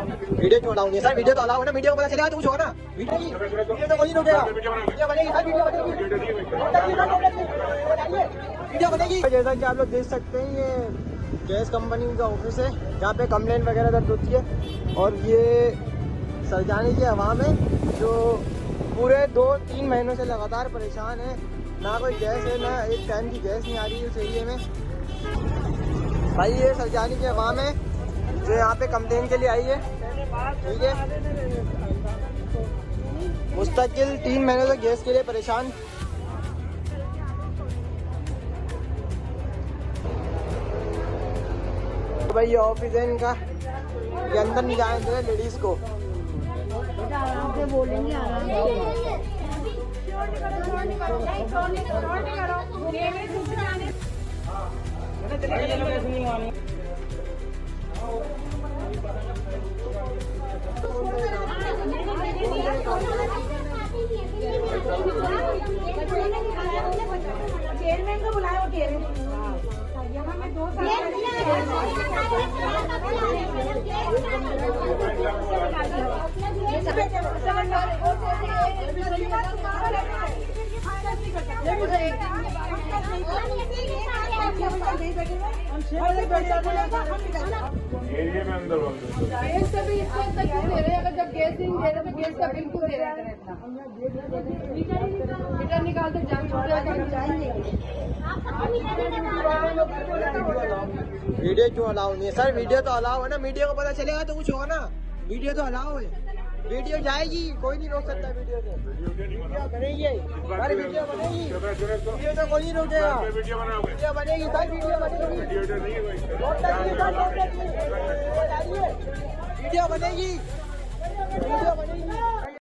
Video क्यों allow नहीं है सर? वीडियो तो अलाउ है ना, मीडिया को पता चलेगा तो कुछ होगा ना। वीडियो तो कोई नहीं रोकेगा, वीडियो बनेगी सर, वीडियो बनेगी। जैसा कि आप लोग देख सकते हैं ये गैस कंपनी का ऑफिस है जहाँ पे कंप्लेंट वगैरह दर्ज होती है। और ये सरजानी की हवा में जो पूरे 2-3 महीनों से लगातार परेशान है, ना कोई गैस है, ना एक टाइम की गैस नहीं आ रही है उस एरिए में। भाई ये सरजानी की हवा में जो यहाँ पे कंप्लेन के लिए आई है, ठीक है, मुस्तकिल 3 महीनों से गैस के लिए परेशान। तो भाई ये ऑफिस है इनका, ये अंदर नहीं जाने दे लेडीज को। आराम से बोलेंगे, आराम से। चेयरमैन को बुलाया, यहाँ में 2 साल एरिया में अंदर गैस का भी इसको तक क्यों दे रहे हैं? अगर जब गैस नहीं दे रहे तो गैस का बिल क्यों दे रहे हैं इतना? मीटर निकाल तो जान छूट जाएगा। वीडियो क्यों अलाउ नहीं है सर? वीडियो तो अलाउ है ना, मीडिया को पता चलेगा तो कुछ होगा ना। वीडियो तो अलाउ है, वीडियो जाएगी, कोई नहीं रोक सकता वीडियो से। वीडियो बनेगी, अरे वीडियो बनेगी, वीडियो तो कोई नहीं रोकेगा, वीडियो बनेगी सर, वीडियो बनेगी, वीडियो बनेगी।